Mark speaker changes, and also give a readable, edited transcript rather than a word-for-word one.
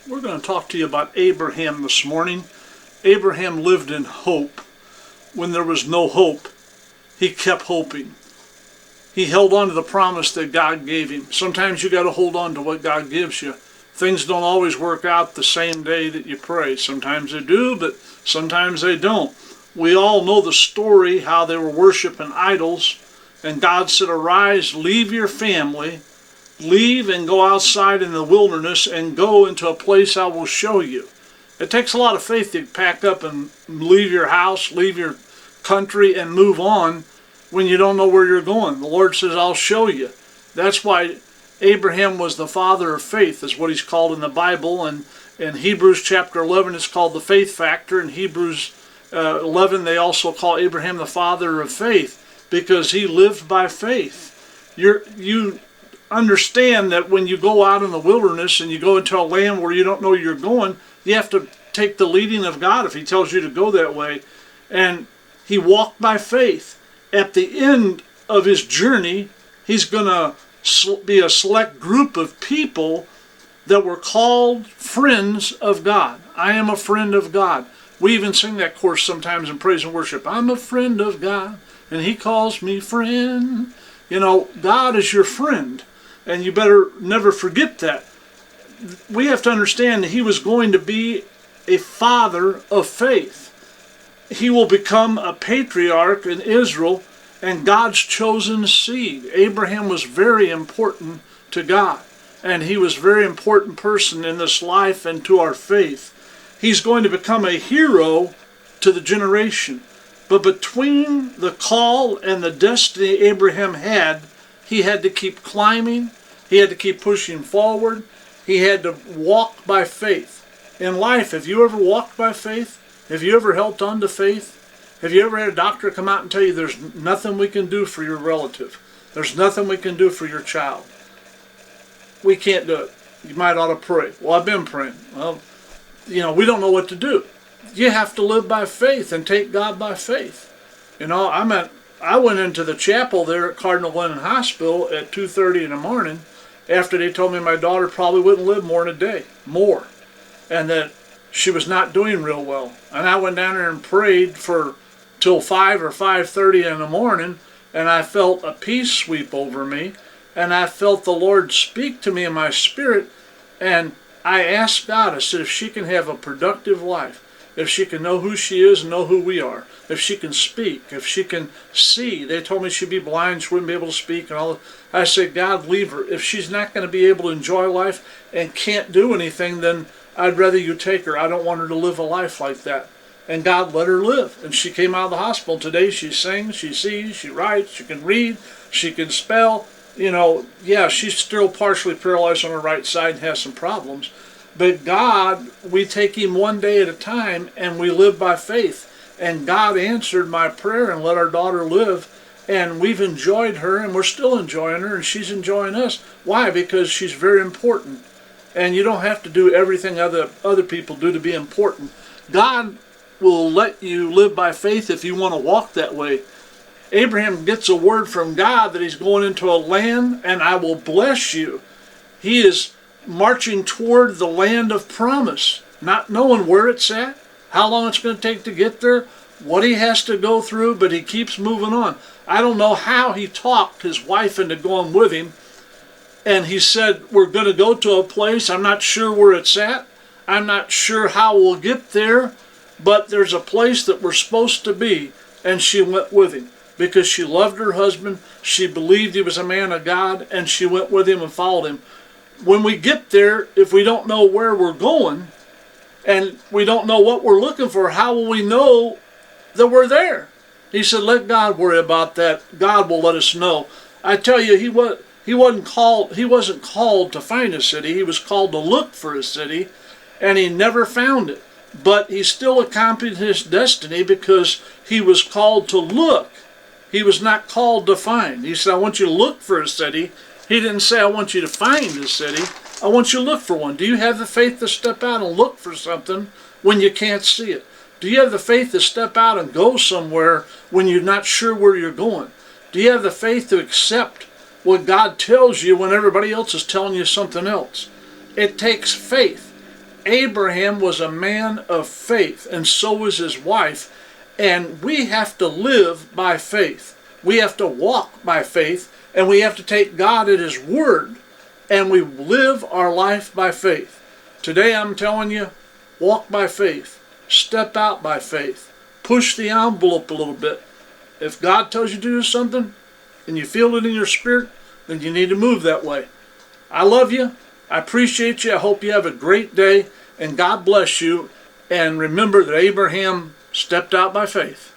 Speaker 1: We're going to talk to you about Abraham this morning. Abraham lived in hope. When there was no hope, he kept hoping. He held on to the promise that God gave him. Sometimes you got to hold on to what God gives you. Things don't always work out the same day that you pray. Sometimes they do, but sometimes they don't. We all know the story, how they were worshiping idols, and God said, arise, leave your family, leave and go outside in the wilderness and go into a place I will show you. It takes a lot of faith to pack up and leave your house, leave your country, and move on when you don't know where you're going. The Lord says, I'll show you. That's why Abraham was the father of faith, is what he's called in the Bible. And in Hebrews chapter 11, it's called the faith factor. In Hebrews 11, they also call Abraham the father of faith because he lived by faith. You understand that when you go out in the wilderness and you go into a land where you don't know you're going, you have to take the leading of God if he tells you to go that way. And he walked by faith. At the end of his journey, he's going to be a select group of people that were called friends of God. I am a friend of God. We even sing that chorus sometimes in praise and worship. I'm a friend of God, and he calls me friend. You know, God is your friend, and you better never forget that. We have to understand that he was going to be a father of faith. He will become a patriarch in Israel and God's chosen seed. Abraham was very important to God, and he was a very important person in this life and to our faith. He's going to become a hero to the generation. But between the call and the destiny Abraham had, he had to keep climbing. He had to keep pushing forward. He had to walk by faith. In life, have you ever walked by faith? Have you ever held on to faith? Have you ever had a doctor come out and tell you there's nothing we can do for your relative? There's nothing we can do for your child. We can't do it. You might ought to pray. Well, I've been praying. Well, we don't know what to do. You have to live by faith and take God by faith. I went into the chapel there at Cardinal Glennon Hospital at 2:30 in the morning after they told me my daughter probably wouldn't live more than a day. More. And that she was not doing real well. And I went down there and prayed till 5 or 5:30 in the morning, and I felt a peace sweep over me, and I felt the Lord speak to me in my spirit, and I asked God, I said, if she can have a productive life, if she can know who she is and know who we are, if she can speak, if she can see. They told me she'd be blind, she wouldn't be able to speak, and all. I said, God, leave her. If she's not going to be able to enjoy life and can't do anything, then I'd rather you take her. I don't want her to live a life like that. And God let her live. And she came out of the hospital. Today she sings, she sees, she writes, she can read, she can spell. She's still partially paralyzed on her right side and has some problems. But God, we take him one day at a time and we live by faith. And God answered my prayer and let our daughter live. And we've enjoyed her and we're still enjoying her and she's enjoying us. Why? Because she's very important. And you don't have to do everything other people do to be important. God will let you live by faith if you want to walk that way. Abraham gets a word from God that he's going into a land and I will bless you. He is marching toward the land of promise, not knowing where it's at, how long it's going to take to get there, what he has to go through, but he keeps moving on. I don't know how he talked his wife into going with him. And he said, we're going to go to a place, I'm not sure where it's at, I'm not sure how we'll get there, but there's a place that we're supposed to be. And she went with him because she loved her husband, she believed he was a man of God, and she went with him and followed him. When we get there, if we don't know where we're going, and we don't know what we're looking for, how will we know that we're there? He said, let God worry about that. God will let us know. I tell you, he wasn't called to find a city. He was called to look for a city, and he never found it. But he still accomplished his destiny because he was called to look. He was not called to find. He said, I want you to look for a city. He didn't say, I want you to find a city. I want you to look for one. Do you have the faith to step out and look for something when you can't see it? Do you have the faith to step out and go somewhere when you're not sure where you're going? Do you have the faith to accept what God tells you when everybody else is telling you something else? It takes faith. Abraham was a man of faith, and so was his wife. And we have to live by faith. We have to walk by faith, and we have to take God at His word, and we live our life by faith. Today I'm telling you, walk by faith. Step out by faith. Push the envelope a little bit. If God tells you to do something, and you feel it in your spirit, then you need to move that way. I love you. I appreciate you. I hope you have a great day, and God bless you. And remember that Abraham stepped out by faith.